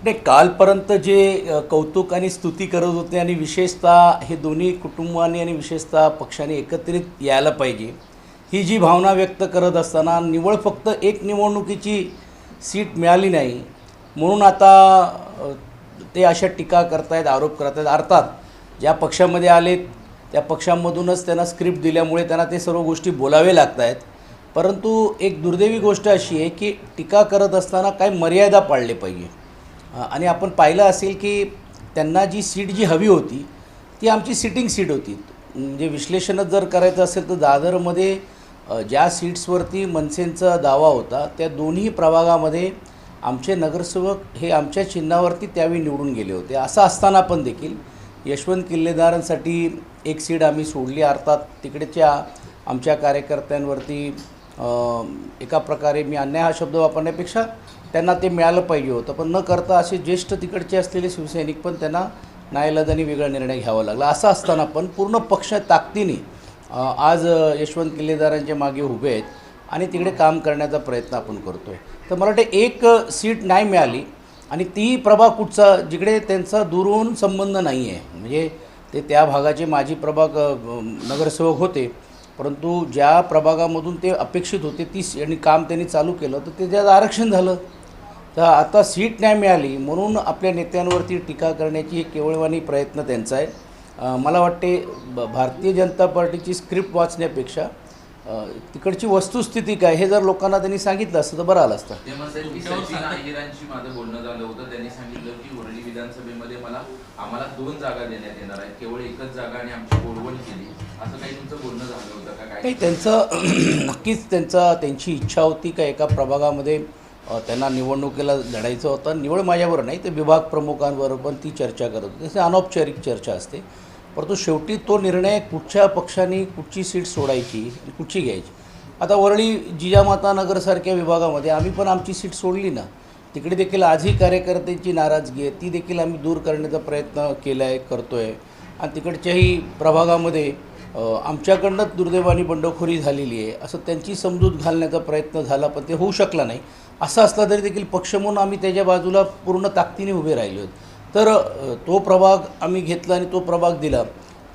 नाही, कालपर्यंत जे कौतुक आणि स्तुती करत होते आणि विशेषतः हे दोन्ही कुटुंबांनी आणि विशेषतः पक्षाने एकत्रित यायला पाहिजे, ही जी भावना व्यक्त करत असताना निव्वळ फक्त एक निवडणुकीची सीट मिळाली नाही म्हणून आता ते अशा टीका करतायत, आरोप करत आहेत. अर्थात ज्या पक्षामध्ये आलेत त्या पक्षांमधूनच त्यांना स्क्रिप्ट दिल्यामुळे त्यांना ते सर्व गोष्टी बोलावे लागत आहेत. परंतु एक दुर्दैवी गोष्ट अशी आहे की टीका करत असताना काही मर्यादा पाळली पाहिजे. आणि आपण पाहिलं असेल की त्यांना जी सीट जी हवी होती ती आमची सिटिंग सीट होती. म्हणजे विश्लेषणच जर करायचं असेल तर दादरमध्ये ज्या सीट्सवरती मनसेंचा दावा होता त्या दोन्ही प्रभागामध्ये आमचे नगरसेवक हे आमच्या चिन्हावरती त्यावेळी निवडून गेले होते. असं असताना पण देखील यशवंत किल्लेदारांसाठी एक सीट आम्ही सोडली. अर्थात तिकडेच्या आमच्या कार्यकर्त्यांवरती एका प्रकारे मी अन्याय हा शब्द वापरण्यापेक्षा त्यांना ते मिळालं पाहिजे होतं, पण न करता असे ज्येष्ठ तिकडचे असलेले शिवसैनिक पण त्यांना नाईलाजाने वेगळा निर्णय घ्यावा लागला. असं असताना पण पूर्ण पक्ष ताकदीने आज यशवंत किल्लेदारांच्या मागे उभे आहेत आणि तिकडे काम करण्याचा प्रयत्न आपण करतो आहे. तर मला वाटतं एक सीट नाही मिळाली आणि ती प्रभाग कुठचा जिकडे त्यांचा दुरून संबंध नाही आहे. म्हणजे ते त्या भागाचे माजी प्रभाग नगरसेवक होते, परंतु ज्या प्रभागामधून ते अपेक्षित होते ती आणि काम त्यांनी चालू केलं तर ते त्यात आरक्षण झालं. तर आता सीट नाही मिळाली म्हणून आपल्या नेत्यांवरती टीका करण्याची एक केवळवाणी प्रयत्न त्यांचा आहे. मला वाटते भारतीय जनता पार्टीची स्क्रिप्ट वाचण्यापेक्षा तिकडची वस्तुस्थिती काय हे जर लोकांना त्यांनी सांगितलं असतं तर बरं आलं असतं. माझं बोलणं झालं होतं, त्यांनी सांगितलं की वरळी विधानसभेमध्ये आम्हाला 2 जागा देण्यात येणार आहेत, केवळ एकच जागा आणि आमची बोलवण केली, असं काही तुमचं बोलणं झालं होतं का? काही त्यांचं नक्कीच त्यांची इच्छा होती का एका प्रभागामध्ये त्यांना निवडणुकीला लढायचं होतं. निवड माझ्याबरोबर नाही, ते विभाग प्रमुखांबरोबर पण ती चर्चा करत होती. तसे अनौपचारिक चर्चा असते, परंतु शेवटी तो निर्णय कुठच्या पक्षाने कुठची सीट सोडायची आणि कुठची घ्यायची. आता वरळी जिजामाता नगरसारख्या विभागामध्ये आम्ही पण आमची सीट सोडली ना, तिकडे देखील आजही कार्यकर्त्यांची नाराजगी आहे, ती देखील आम्ही दूर करण्याचा प्रयत्न केला आहे, करतो आहे. आणि तिकडच्याही प्रभागामध्ये आमच्याकडनंच दुर्दैवाने बंडखोरी झालेली आहे असं त्यांची समजूत घालण्याचा प्रयत्न झाला, पण ते होऊ शकला नाही. असं असलं तरी देखील पक्ष म्हणून आम्ही त्याच्या बाजूला पूर्ण ताकदीने उभे राहिलो आहोत. तर तो प्रभाग आम्ही घेतला आणि तो प्रभाग दिला,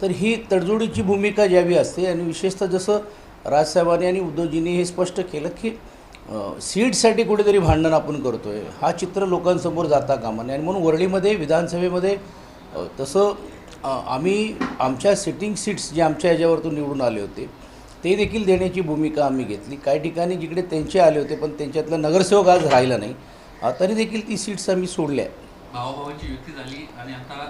तर ही तडजोडीची भूमिका ज्यावी असते. आणि विशेषतः जसं राजसाहेबांनी आणि उद्धवजींनी हे स्पष्ट केलं की सीटसाठी कुठेतरी भांडण आपण करतो आहे, हा चित्र लोकांसमोर जाता कामा नये. आणि म्हणून वरळीमध्ये विधानसभेमध्ये तसं आम्ही आमच्या सिटिंग सीट्स जे आमच्या ह्याच्यावरतून निवडून आले होते ते देखील देण्याची भूमिका आम्ही घेतली. काही ठिकाणी जिकडे त्यांचे आले होते पण त्यांच्यातला नगरसेवक आज राहिला नाही, तरी देखील ती सीट्स आम्ही सोडल्या. भावाभावांची युती झाली आणि आता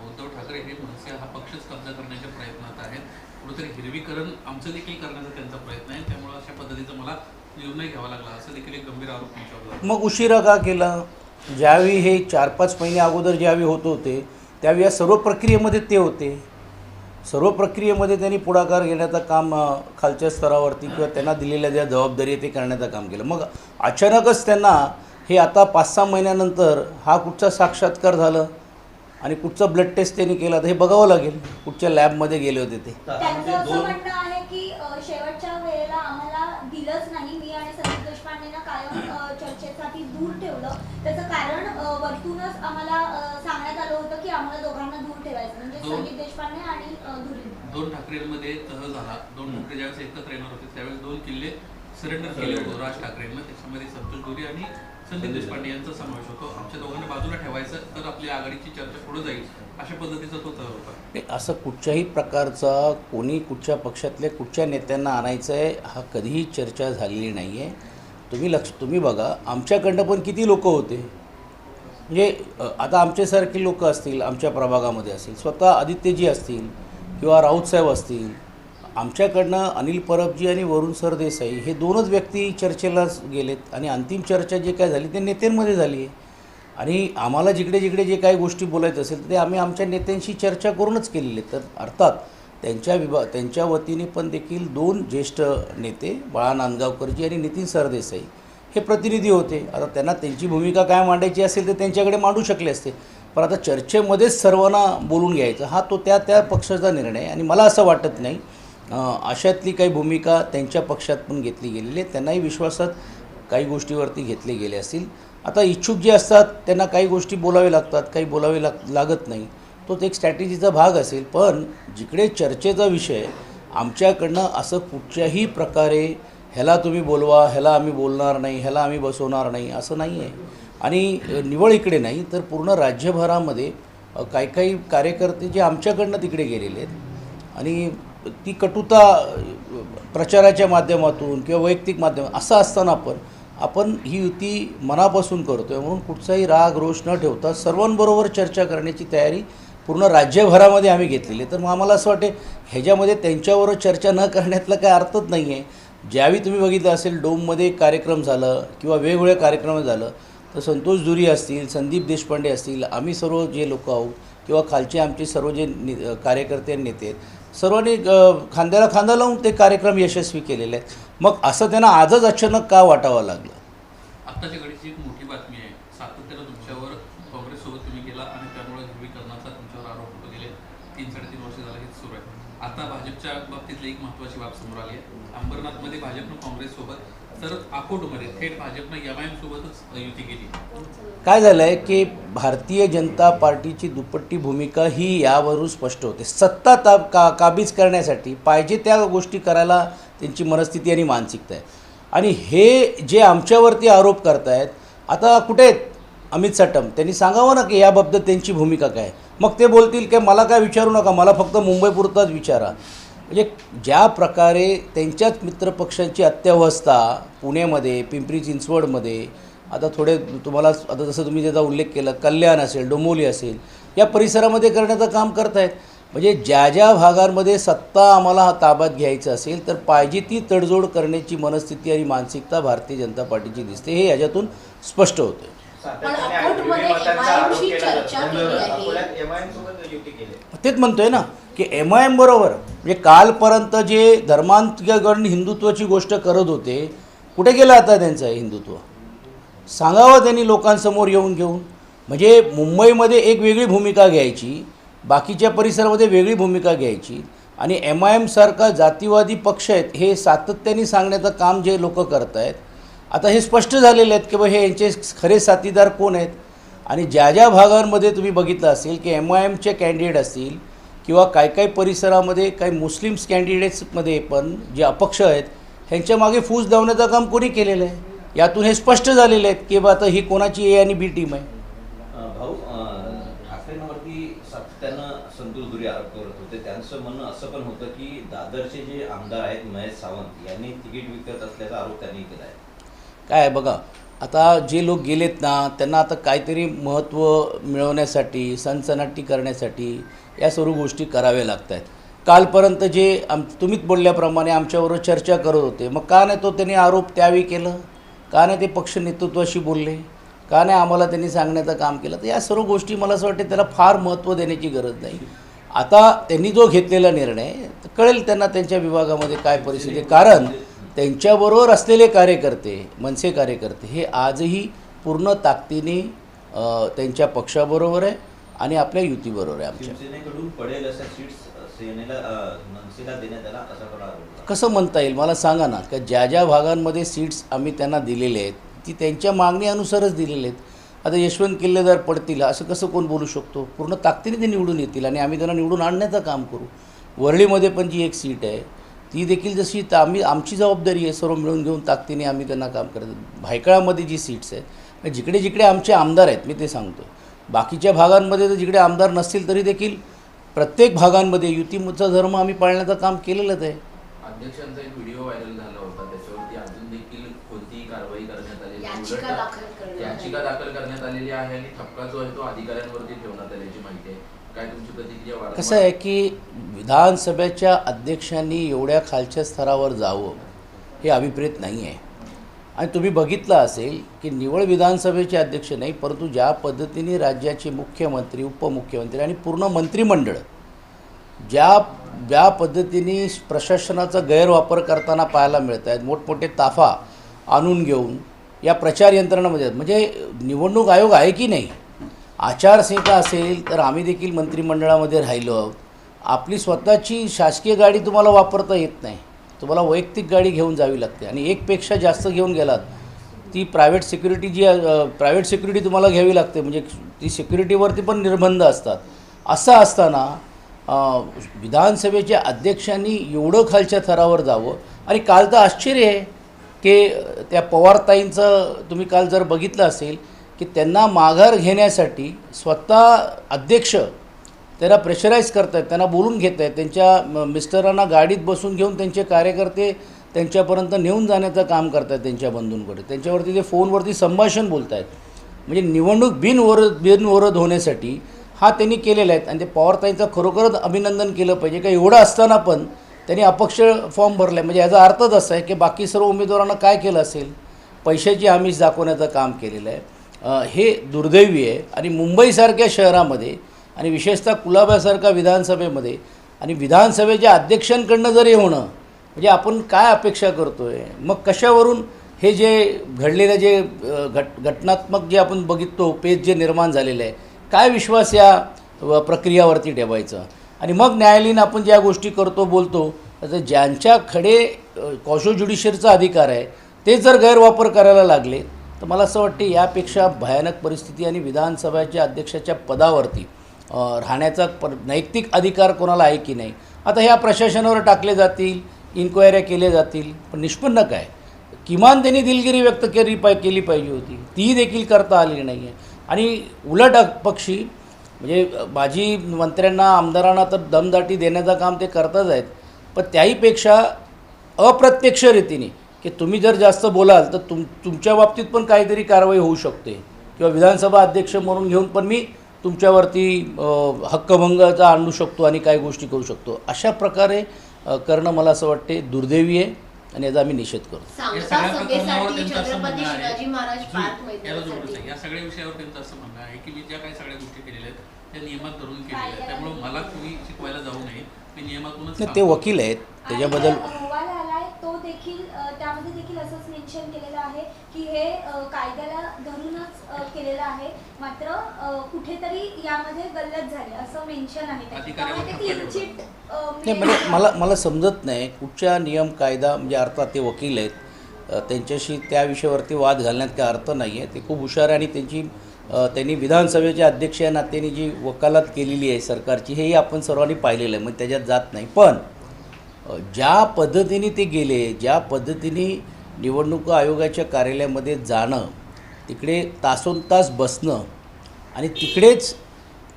उद्धव ठाकरे हे मनसे हा पक्षच कब्जा करण्याच्या प्रयत्नात आहेत. कुठेतरी हिरवीकरण आमचं देखील करण्याचा त्यांचा प्रयत्न आहे, त्यामुळे अशा पद्धतीचा मला निर्णय घ्यावा लागला असं देखील एक गंभीर आरोप त्यांच्यावर. मग उशिरा का केला? ज्यावेळी हे 4-5 महिने अगोदर ज्यावेळी होत होते त्यावेळी या सर्व प्रक्रियेमध्ये ते होते. सर्व प्रक्रियेमध्ये त्यांनी पुढाकार घेण्याचं काम खालच्या स्तरावरती किंवा त्यांना दिलेल्या ज्या जबाबदारी आहे ते करण्याचं काम केलं. मग अचानकच त्यांना हे आता 5-6 महिन्यानंतर हा कुठचा साक्षात्कार झालं आणि कुठचा ब्लड टेस्ट त्यांनी केला तर हे बघावं लागेल. कुठच्या लॅबमध्ये गेले होते ते. त्यांचं असं म्हणणं आहे की शेवटच्या वेळेला आम्हाला दिलंच नाही, मी आणि संदीप देशपांडेंना कायम चर्चेसाठी दूर ठेवलं. त्याचं कारण वरतूनच आम्हाला सांगण्यात आलं होतं की आम्हाला दोघांना दूर ठेवायचं, म्हणजे संदीप देशपांडे आणि धुरी. 2 ठाकरेंमध्ये तह झाला. 2 ठाकरे ज्यावेळेस एकत्र येणार होते त्यावेळेस 2 किल्ले सरेंडर केले होते राज ठाकरेंना. त्याच्यामध्ये संतोष धुरी आणि संदीप देशपांडे यांचा समावेश होतो. आमच्या दोघांना बाजूला ठेवायचं तर आपली आघाडीची चर्चा पुढे जाईल अशा पद्धतीचा तो तह होता. असं कुठच्याही प्रकारचा कोणी कुठच्या पक्षातल्या कुठच्या नेत्यांना आणायचं आहे हा कधीही चर्चा झालेली नाही आहे. तुम्ही बघा आमच्याकडनं पण किती लोक होते. म्हणजे आता आमच्यासारखी लोक असतील आमच्या प्रभागामध्ये असतील, स्वतः आदित्यजी असतील किंवा राऊतसाहेब असतील, आमच्याकडनं अनिल परबजी आणि वरुण सरदेसाई हे 2च व्यक्ती चर्चेला गेलेत आणि अंतिम चर्चा जे काय झाली ते नेत्यांमध्ये झाली आहे. आणि आम्हाला जिकडे जिकडे जे काही गोष्टी बोलायचं असेल ते आम्ही आमच्या नेत्यांशी चर्चा करूनच केलेली आहे. तर अर्थात त्यांच्या वतीने पण देखील 2 ज्येष्ठ नेते बाळा नांदगावकरजी आणि नितीन सरदेसाई हे प्रतिनिधी होते. आता त्यांना त्यांची भूमिका काय मांडायची असेल तर त्यांच्याकडे मांडू शकले असते, पण आता चर्चेमध्येच सर्वांना बोलून घ्यायचं हा तो त्या पक्षाचा निर्णय. आणि मला असं वाटत नाही अशातली काही भूमिका त्यांच्या पक्षात पण घेतली गेलेली आहे. त्यांनाही विश्वासात काही गोष्टीवरती घेतले गेले असतील. आता इच्छुक जे असतात त्यांना काही गोष्टी बोलावे लागतात, काही बोलावे लागत नाही. तोच एक स्ट्रॅटेजीचा भाग असेल. पण जिकडे चर्चेचा विषय आमच्याकडनं असं कुठच्याही प्रकारे ह्याला तुम्ही बोलवा, ह्याला आम्ही बोलणार नाही, ह्याला आम्ही बसवणार नाही असं नाही आहे. आणि निवळ इकडे नाही तर पूर्ण राज्यभरामध्ये काही कार्यकर्ते जे आमच्याकडनं तिकडे गेलेले आहेत आणि ती कटुता प्रचाराच्या माध्यमातून किंवा वैयक्तिक माध्यमातून असं असताना आपण ही युती मनापासून करतो आहे. म्हणून कुठचाही राग रोष न ठेवता सर्वांबरोबर चर्चा करण्याची तयारी पूर्ण राज्यभरामध्ये आम्ही घेतलेली आहे. तर मग आम्हाला असं वाटते ह्याच्यामध्ये त्यांच्याबरोबर चर्चा न करण्यातला काय अर्थच नाही आहे. ज्यावेळी तुम्ही बघितलं असेल डोममध्ये कार्यक्रम झालं किंवा वेगवेगळ्या कार्यक्रम झालं तर संतोष दुरी असतील, संदीप देशपांडे असतील, आम्ही सर्व जे लोक आहोत किंवा खालचे आमचे सर्व जे कार्यकर्ते आणि नेते आहेत सर्वांनी खांद्याला खांदा लावून ते कार्यक्रम यशस्वी केलेले आहेत. मग असं त्यांना आजच अचानक का वाटावं लागलं? आत्ताच्या घडीची एक मोठी बातमी आहे. सातत्यानं तुमच्यावर काँग्रेससोबत तुम्ही केला आणि त्यामुळे ध्रुवीकरणाचा तुमच्यावर आरोप होत गेले 3-3.5 वर्ष झालं हेच सुरू आहे. आता भाजपच्या बाबतीतली एक महत्त्वाची बाब समोर आली आहे. अंबरनाथमध्ये भाजपनं काँग्रेससोबत तर अकोटमध्ये थेट भाजपनं MIM सोबतच युती केली. काय झालं आहे की भारतीय जनता पार्टीची दुपट्टी भूमिका ही यावरून स्पष्ट होते. सत्ता काबीज करण्यासाठी पाहिजे त्या गोष्टी करायला त्यांची मनस्थिती आणि मानसिकता आहे. आणि हे जे आमच्यावरती आरोप करतायत आता कुठे आहेत अमित साटम? त्यांनी सांगावं ना की याबाबत त्यांची भूमिका काय. मग ते बोलतील की मला काय विचारू नका, मला फक्त मुंबईपुरताच विचारा. म्हणजे ज्या प्रकारे त्यांच्याच मित्रपक्षांची अत्यवस्था पुण्यामध्ये, पिंपरी चिंचवडमध्ये, आता थोडे तुम्हाला आता जसं तुम्ही त्याचा उल्लेख केला कल्याण असेल, डोंबिवली असेल, या परिसरामध्ये करण्याचं काम करतायत. म्हणजे ज्या भागांमध्ये सत्ता आम्हाला ताब्यात घ्यायचं असेल तर पाहिजे ती तडजोड करण्याची मनस्थिती आणि मानसिकता भारतीय जनता पार्टीची दिसते. हे याच्यातून स्पष्ट होतं. तेच म्हणतोय ना की MIM बरोबर म्हणजे कालपर्यंत जे धर्मांतरीकरण हिंदुत्वाची गोष्ट करत होते कुठे गेलं आता त्यांचं हिंदुत्व? सांगावं त्यांनी लोकांसमोर येऊन घेऊन. म्हणजे मुंबईमध्ये एक वेगळी भूमिका घ्यायची, बाकीच्या परिसरामध्ये वेगळी भूमिका घ्यायची आणि MIM सारखा जातीवादी पक्ष आहेत हे सातत्याने सांगण्याचं काम जे लोक करत आहेत. आता हे स्पष्ट झालेले आहेत की बा हे यांचे खरे साथीदार कोण आहेत. आणि ज्या भागांमध्ये तुम्ही बघितलं असेल की MIMचे कॅन्डिडेट असतील किंवा काही परिसरामध्ये काही मुस्लिम्स कॅन्डिडेट्समध्ये पण जे अपक्ष आहेत ह्यांच्या मागे फूस लावण्याचं काम कोणी केलेलं आहे. यातून हे स्पष्ट झालेलं आहे की बा आता ही कोणाची A आणि B टीम आहे. भाऊ ठाकरेंवरती सातत्यानं संतोष दुरी आरोप करत होते. त्यांचं म्हणणं असं पण होतं की दादरचे जे आमदार आहेत महेश सावंत यांनी तिकीट विकत असल्याचा आरोप त्यांनी केला आहे. काय बघा आता जे लोक गेलेत ना त्यांना आता काहीतरी महत्त्व मिळवण्यासाठी, सनसनाटी करण्यासाठी या सर्व गोष्टी कराव्या लागत आहेत. कालपर्यंत जे तुम्हीच बोलल्याप्रमाणे आमच्याबरोबर चर्चा करत होते, मग का नाही तो त्यांनी आरोप त्यावेळी केलं? का नाही ते पक्ष नेतृत्वाशी बोलले? का नाही आम्हाला त्यांनी सांगण्याचं काम केलं? तर या सर्व गोष्टी मला असं वाटते त्याला फार महत्त्व देण्याची गरज नाही. आता त्यांनी जो घेतलेला निर्णय कळेल त्यांना त्यांच्या विभागामध्ये काय परिस्थिती आहे. कारण त्यांच्याबरोबर असलेले कार्यकर्ते, मनसे कार्यकर्ते हे आजही पूर्ण ताकदीने त्यांच्या पक्षाबरोबर आहे आणि आपल्या युतीबरोबर आहे. आमच्या शिवसेनेकडून पडेल अशा सीट्स मनसेला देण्यात आला असा पण आरोप. कसं म्हणता येईल मला सांगा ना की ज्या भागांमध्ये सीट्स आम्ही त्यांना दिलेले आहेत ती त्यांच्या मागणीनुसारच दिलेले आहेत. आता यशवंत किल्लेदार पडतील असं कसं कोण बोलू शकतो? पूर्ण ताकदीने ते निवडून येतील आणि आम्ही त्यांना निवडून आणण्याचं काम करू. वरळीमध्ये पण जी एक सीट आहे ती देखील जशी आमची जबाबदारी आहे सर्व मिळून घेऊन ताकदीने आम्ही त्यांना काम करायचं. भायखळामध्ये जी सीट्स आहेत जिकडे जिकडे आमचे आमदार आहेत मी ते सांगतो. बाकीच्या भागांमध्ये तर जिकडे आमदार नसतील तरी देखील प्रत्येक भागांमध्ये युतीचा धर्म आम्ही पाळण्याचं काम केलेलंच आहे. अध्यक्षांचा एक व्हिडिओ व्हायरल झाला होता, त्याच्यावरती अजून देखील कोणतीही कारवाई करण्यात आलेली याचिका दाखल करण्यात आलेली आहे आणि ठपका जो आहे तो अधिकाऱ्यांवरती ठेवण्यात आल्याची माहिती आहे. काय तुमची प्रतिक्रिया? कसं आहे की विधानसभेच्या अध्यक्षांनी एवढ्या खालच्या स्तरावर जावं हे अभिप्रेत नाही आहे. आणि तुम्ही बघितलं असेल की निवळ विधानसभेचे अध्यक्ष नाही परंतु ज्या पद्धतीने राज्याचे मुख्यमंत्री, उपमुख्यमंत्री आणि पूर्ण मंत्रिमंडळ ज्या पद्धतीने प्रशासनाचा गैरवापर करताना पाहायला मिळत आहेत, मोठमोठे ताफा आणून घेऊन या प्रचार यंत्रणामध्ये, म्हणजे निवडणूक आयोग आहे की नाही, आचारसंहिता असेल तर आम्ही देखील मंत्रिमंडळामध्ये राहिलो आहोत. आपली स्वतःची शासकीय गाडी तुम्हाला वापरता येत नाही, तुम्हाला वैयक्तिक गाडी घेऊन जावी लागते आणि एकपेक्षा जास्त घेऊन गेलात ती प्रायव्हेट सिक्युरिटी जी प्रायव्हेट सिक्युरिटी तुम्हाला घ्यावी लागते, म्हणजे ती सिक्युरिटीवरती पण निर्बंध असतात. असं असताना विधानसभेच्या अध्यक्षांनी एवढं खालच्या थरावर जावं. आणि काल तर आश्चर्य आहे की त्या पवारताईंचं तुम्ही काल जर बघितलं असेल की त्यांना माघार घेण्यासाठी स्वतः अध्यक्ष त्यांना प्रेशराईज करत आहेत, त्यांना बोलून घेत आहेत, त्यांच्या मिस्टरांना गाडीत बसून घेऊन त्यांचे कार्यकर्ते त्यांच्यापर्यंत नेऊन जाण्याचं काम करत आहेत त्यांच्या बंधूंकडे. त्यांच्यावरती ते फोनवरती संभाषण बोलत आहेत. म्हणजे निवडणूक बिनविरोध होण्यासाठी हा त्यांनी केलेला आहे. आणि ते पवारताईंचं खरोखरच अभिनंदन केलं पाहिजे. का एवढं असताना पण त्यांनी अपक्ष फॉर्म भरला आहे. म्हणजे याचा अर्थच असा आहे की बाकी सर्व उमेदवारांना काय केलं असेल, पैशाची आमिष दाखवण्याचं काम केलेलं आहे. हे दुर्दैवी आहे. आणि मुंबईसारख्या शहरामध्ये आणि विशेषतः कुलाब्यासारख्या विधानसभेमध्ये आणि विधानसभेच्या अध्यक्षांकडनं जर हे होणं म्हणजे आपण काय अपेक्षा करतो आहे. मग कशावरून हे जे घडलेलं जे घटनात्मक जे आपण बघिततो पेज जे निर्माण झालेलं आहे, काय विश्वास या प्रक्रियावरती ठेवायचं. आणि मग न्यायालयीन आपण ज्या गोष्टी करतो बोलतो तर ज्यांच्याकडे कॉशो ज्युडिशियरचा अधिकार आहे ते जर गैरवापर करायला लागले तर मला असं वाटते यापेक्षा भयानक परिस्थिती. आणि विधानसभेच्या अध्यक्षाच्या पदावरती राहण्याचा नैतिक अधिकार कोणाला आहे की नाही. आता ह्या प्रशासनावर टाकले जातील, इन्क्वायऱ्या केल्या जातील, पण निष्पन्न काय. किमान त्यांनी दिलगिरी व्यक्त केली पाहिजे होती, ती देखील करता आली नाही आहे. आणि उलट पक्षी म्हणजे माजी मंत्र्यांना आमदारांना तर दमदाटी देण्याचं काम ते करतच आहेत. पण त्याहीपेक्षा अप्रत्यक्ष रीतीने की तुम्ही जर जास्त बोलाल तर तुमच्या बाबतीत पण काहीतरी कारवाई होऊ शकते किंवा विधानसभा अध्यक्ष म्हणून घेऊन पण मी तुमच्यावरती हक्कभंगाचा आणू शकतो आणि काही गोष्टी करू शकतो. अशा प्रकारे करणं मला असं वाटते दुर्दैवी आहे आणि याचा आम्ही निषेध करतो. या सगळ्या प्रकरणावर त्यांचं असं म्हणणं आहे, या सगळ्या विषयावर त्यांचं असं म्हणणं आहे की मी ज्या काही सगळ्या गोष्टी केलेल्या आहेत त्या नियमात धरून केलेल्या आहेत, त्यामुळे मला तुम्ही शिकवायला जाऊ नये, मी नियमातूनच ते वकील आहेत त्याच्याबद्दल अहवाल आलाय तो देखील त्यामध्ये देखील असंच मेन्शन केलेलं आहे की हे कायद्याला धरूनच केलेलं आहे, मात्र कुठेतरी यामध्ये गल्लत झाली असं मेन्शन आहे. त्यामुळे ते किंचित नाही म्हणजे मला समजत नाही कुठच्या नियम कायदा म्हणजे अर्थात ते वकील आहेत त्यांच्याशी त्या विषयावरती वाद घालण्यात काय अर्थ नाही आहे. ते खूप हुशार आहे आणि त्यांनी विधानसभेच्या अध्यक्ष या नात्याने जी वकालत केलेली आहे सरकारची हेही आपण सर्वांनी पाहिलेलं आहे. मग त्याच्यात जात नाही. पण ज्या पद्धतीने ते गेले, ज्या पद्धतीने निवडणूक आयोगाच्या कार्यालयामध्ये जाणं, तिकडे तासोनतास बसणं आणि तिकडेच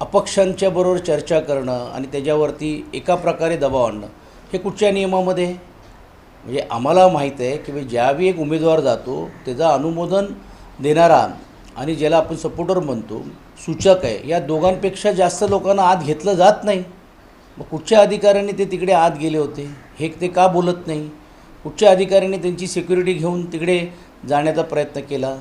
अपक्षांच्या बरोबर चर्चा करणं आणि त्याच्यावरती एका प्रकारे दबाव आणणं हे कुठच्या नियमामध्ये. म्हणजे आम्हाला माहीत आहे की ज्यावेळी एक उमेदवार जातो त्याचं अनुमोदन देणारा आणि ज्याला आपण सपोर्टर म्हणतो सूचक आहे, या दोघांपेक्षा जास्त लोकांना आत घेतलं जात नाही. मग कुठच्या अधिकाऱ्यांनी ते तिकडे आत गेले होते हे ते का बोलत नाही. कुठच्या अधिकाऱ्यांनी त्यांची सिक्युरिटी घेऊन तिकडे जाण्याचा प्रयत्न केला.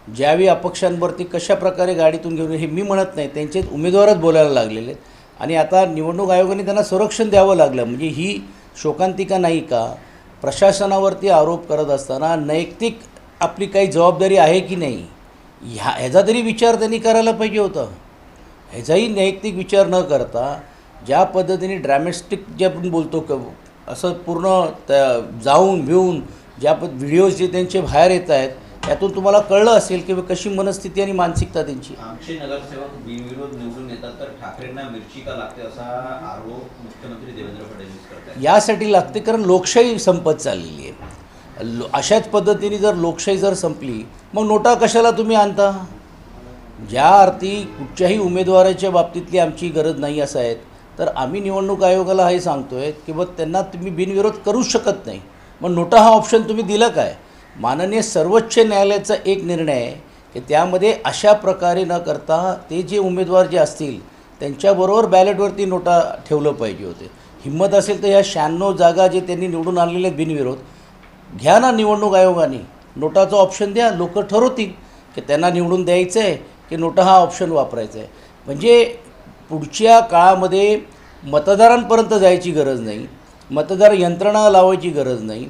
ज्यावेळी अपक्षांवरती कशा प्रकारे गाडीतून घेऊन हे मी म्हणत नाही, त्यांचे उमेदवारच बोलायला लागलेले आहेत. आणि आता निवडणूक आयोगाने त्यांना संरक्षण द्यावं लागलं. म्हणजे ही शोकांतिका नाही का. प्रशासनावरती आरोप करत असताना नैतिक आपली काही जबाबदारी आहे की नाही ह्याचा तरी विचार त्यांनी करायला पाहिजे होता. ह्याचाही नैतिक विचार न करता ज्या पद्धतीने ड्रॅमॅस्टिक जे आपण बोलतो असं पूर्ण जाऊन भिवून ज्या व्हिडिओज जे त्यांचे बाहेर येत आहेत त्यातून तुम्हाला कळलं असेल की कशी मनस्थिती आणि मानसिकता त्यांची. आमचे नगरसेवक बिनविरोध निवडून येतात तर ठाकरेंना मिरची का लागते असा आरोप मुख्यमंत्री देवेंद्र फडणवीस करतात. यासाठी लागते कारण लोकशाही संपत चाललेली आहे. अशाच पद्धतीने जर लोकशाही जर संपली मग नोटा कशाला तुम्ही आणता. ज्या अर्थी कुठच्याही उमेदवाराच्या बाबतीतली आमची गरज नाही असं आहे तर आम्ही निवडणूक आयोगाला हे सांगतो आहे की बघ त्यांना तुम्ही बिनविरोध करूच शकत नाही. मग नोटा हा ऑप्शन तुम्ही दिला काय. माननीय सर्वोच्च न्यायालयाचा एक निर्णय आहे की त्यामध्ये अशा प्रकारे न करता ते जे उमेदवार जे असतील त्यांच्याबरोबर बॅलेटवरती नोटा ठेवलं पाहिजे होते. हिंमत असेल तर ह्या 96 जागा जे त्यांनी निवडून आणलेले बिनविरोध घ्या ना निवडणूक आयोगाने, नोटाचा ऑप्शन द्या. लोक ठरवतील की त्यांना निवडून द्यायचं आहे की नोटा हा ऑप्शन वापरायचा आहे. म्हणजे पुढच्या काळामध्ये मतदारांपर्यंत जायची गरज नाही, मतदार यंत्रणा लावायची गरज नाही.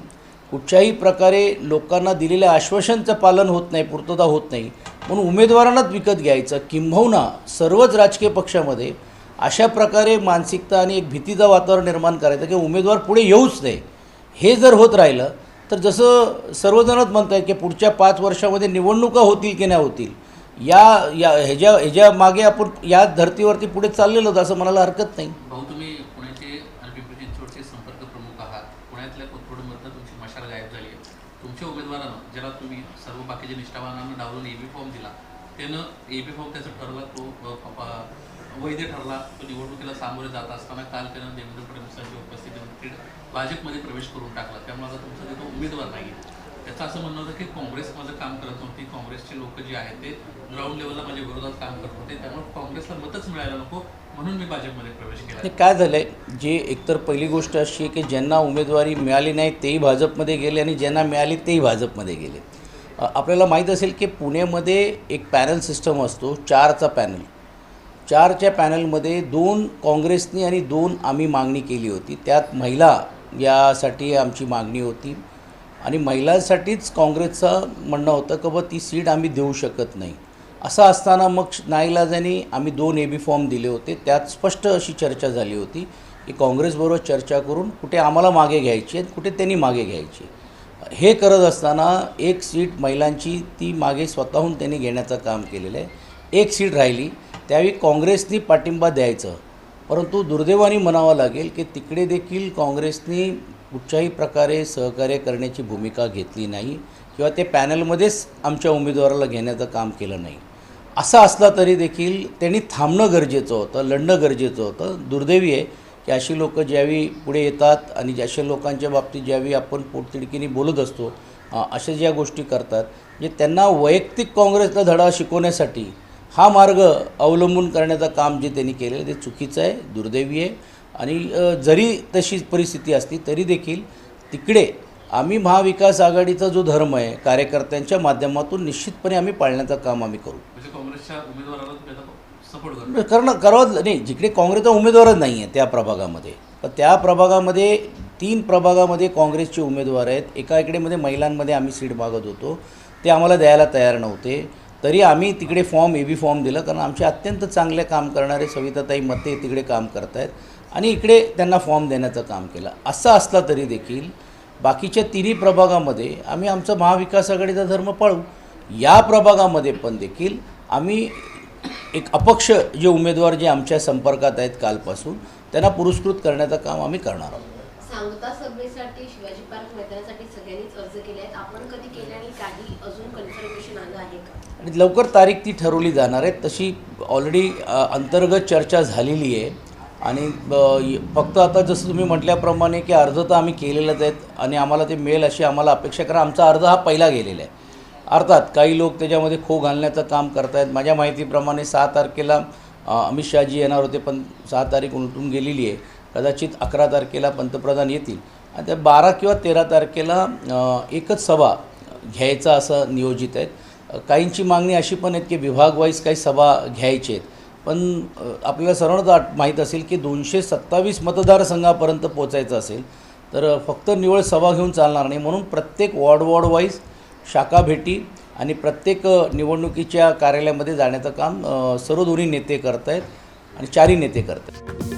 कुठच्याही प्रकारे लोकांना दिलेल्या आश्वासनाचं पालन होत नाही, पूर्तता होत नाही म्हणून उमेदवारांनाच विकत घ्यायचं. किंबहुना सर्वच राजकीय पक्षामध्ये अशा प्रकारे मानसिकता आणि एक भीतीचं वातावरण निर्माण करायचं की उमेदवार पुढे येऊच नाही. हे जर होत राहिलं तर जसं सर्वजणच म्हणत आहेत की पुढच्या 5 वर्षामध्ये निवडणुका होतील की नाही होतील, ह्याच्या मागे आपण या धर्तीवरती पुढे चाललेलो असं म्हणायला हरकत नाही. भाऊ, तुम्ही पुण्याचे आणि पिंपरी चिंचवडचे संपर्क प्रमुख आहात. पुण्यातल्या कोथरूडमधनं तुमची मशाल गायब झाली आहे. तुमच्या उमेदवारानं, ज्याला तुम्ही सर्व बाकीच्या निष्ठावानांना डावलून एबी फॉर्म दिला, त्यानं एबी फॉर्म त्याचा ठरला, तो वैध ठरला. तो निवडणुकीला सामोरे जात असताना काल त्यानं देवेंद्र फडणवीसांच्या उपस्थितीमध्ये भाजपमध्ये प्रवेश करून टाकला. त्यामुळे आता तुमचा तिथं उमेदवार नाही. त्याचं असं म्हणणं होतं की काँग्रेस माझं काम करत नव्हती, काँग्रेसचे लोक जे आहेत ते ग्राउंड लेवलला माझ्या विरोधात काम करत होते, त्यामुळे काँग्रेसला मतच मिळायला नको म्हणून मी भाजपमध्ये प्रवेश केला. ते काय झालं आहे, जे एकतर पहिली गोष्ट अशी आहे की ज्यांना उमेदवारी मिळाली नाही तेही भाजपमध्ये गेले आणि ज्यांना मिळाली तेही भाजपमध्ये गेले. आपल्याला माहीत असेल की पुण्यामध्ये एक पॅनल सिस्टम असतो, 4चा पॅनल. 4च्या पॅनलमध्ये 2 काँग्रेसनी आणि 2 आम्ही मागणी केली होती. त्यात महिला यासाठी आमची मागणी होती आणि महिलांसाठीच काँग्रेसचं म्हणणं होतं की बा ती सीट आम्ही देऊ शकत नाही. असं असताना मग नाईलाजाने आम्ही 2 एबी फॉर्म दिले होते. त्यात स्पष्ट अशी चर्चा झाली होती की काँग्रेसबरोबर चर्चा करून कुठे आम्हाला मागे घ्यायची आहे, कुठे त्यांनी मागे घ्यायची. हे करत असताना एक सीट महिलांची ती मागे स्वतःहून त्यांनी घेण्याचं काम केलेलं आहे. एक सीट राहिली, त्यावेळी काँग्रेसनी पाठिंबा द्यायचं, परंतु दुर्दैवाने म्हणावं लागेल की तिकडे देखील काँग्रेसनी कुठच्याही प्रकारे सहकार्य करण्याची भूमिका घेतली नाही किंवा ते पॅनलमध्येच आमच्या उमेदवाराला घेण्याचं काम केलं नाही. असं असलं तरी देखील त्यांनी थांबणं गरजेचं होतं, लढणं गरजेचं होतं. दुर्दैवी आहे की अशी लोकं ज्यावेळी पुढे येतात आणि अशा लोकांच्या बाबतीत ज्यावेळी आपण पोटतिडकीने बोलत असतो, अशा ज्या गोष्टी करतात, म्हणजे त्यांना वैयक्तिक काँग्रेसला धडा शिकवण्यासाठी हा मार्ग अवलंबून करण्याचं काम जे त्यांनी केलेलं ते चुकीचं आहे, दुर्दैवी आहे. आणि जरी तशी परिस्थिती असली तरी देखील तिकडे आम्ही महाविकास आघाडीचा जो धर्म आहे कार्यकर्त्यांच्या माध्यमातून निश्चितपणे आम्ही पाळण्याचं काम आम्ही करू. म्हणजे काँग्रेसच्या उमेदवाराला सपोर्ट करावं नाही. जिकडे काँग्रेसचा उमेदवारच नाही आहे त्या प्रभागामध्ये, तर त्या प्रभागामध्ये 3 प्रभागामध्ये काँग्रेसचे उमेदवार आहेत. एका इकडेमध्ये महिलांमध्ये आम्ही सीट मागत होतो, ते आम्हाला द्यायला तयार नव्हते. तरी आम्ही तिकडे एबी फॉर्म दिलं, कारण आमचे अत्यंत चांगले काम करणारे सविताताई मते तिकडे काम करत आहेत आणि इकडे त्यांना फॉर्म देण्याचं काम केलं. असं असलं तरी देखील बाकीच्या 3 प्रभागामध्ये आम्ही आमचा महाविकास आघाडीचा धर्म पाळू. या प्रभागामध्ये पण देखील आम्ही एक अपक्ष जे उमेदवार जे आमच्या संपर्कात आहेत कालपासून, त्यांना पुरस्कृत करण्याचं काम आम्ही करणार आहोत. सांगता सभेसाठी शिवाजी पार्क मैदानासाठी सगळ्यांनीच अर्ज केले आहेत. आपण कधी केले आणि काही अजून कन्फर्मेशन आलं आहे का? आणि लवकर तारीख ती ठरवली जाणार आहे. तशी ऑलरेडी अंतर्गत चर्चा झालेली आहे आणि फक्त आता जसं तुम्ही म्हटल्याप्रमाणे की अर्ज तर आम्ही केलेलेच आहेत आणि आम्हाला ते मिळेल अशी आम्हाला अपेक्षा, कारण आमचा अर्ज हा पहिला गेलेला आहे. अर्थात काही लोक त्याच्यामध्ये खो घालण्याचं काम करत आहेत. माझ्या माहितीप्रमाणे 6 तारखेला अमित शहाजी येणार होते, पण 6 तारीख उलटून गेलेली आहे. कदाचित 11 तारखेला पंतप्रधान येतील आणि त्या 12 किंवा 13 तारखेला एकच सभा घ्यायचा असं नियोजित आहेत. काहींची मागणी अशी पण आहेत की विभागवाईज काही सभा घ्यायची आहेत, पण आपल्याला सर्वांना माहीत असेल की 227 मतदारसंघापर्यंत पोचायचं असेल तर फक्त निवळ सभा घेऊन चालणार नाही. म्हणून प्रत्येक वॉर्डवाईज शाखा भेटी आणि प्रत्येक निवडणुकीच्या कार्यालयामध्ये जाण्याचं काम सर्व दोन्ही नेते करत आहेत आणि 4ही नेते करत आहेत.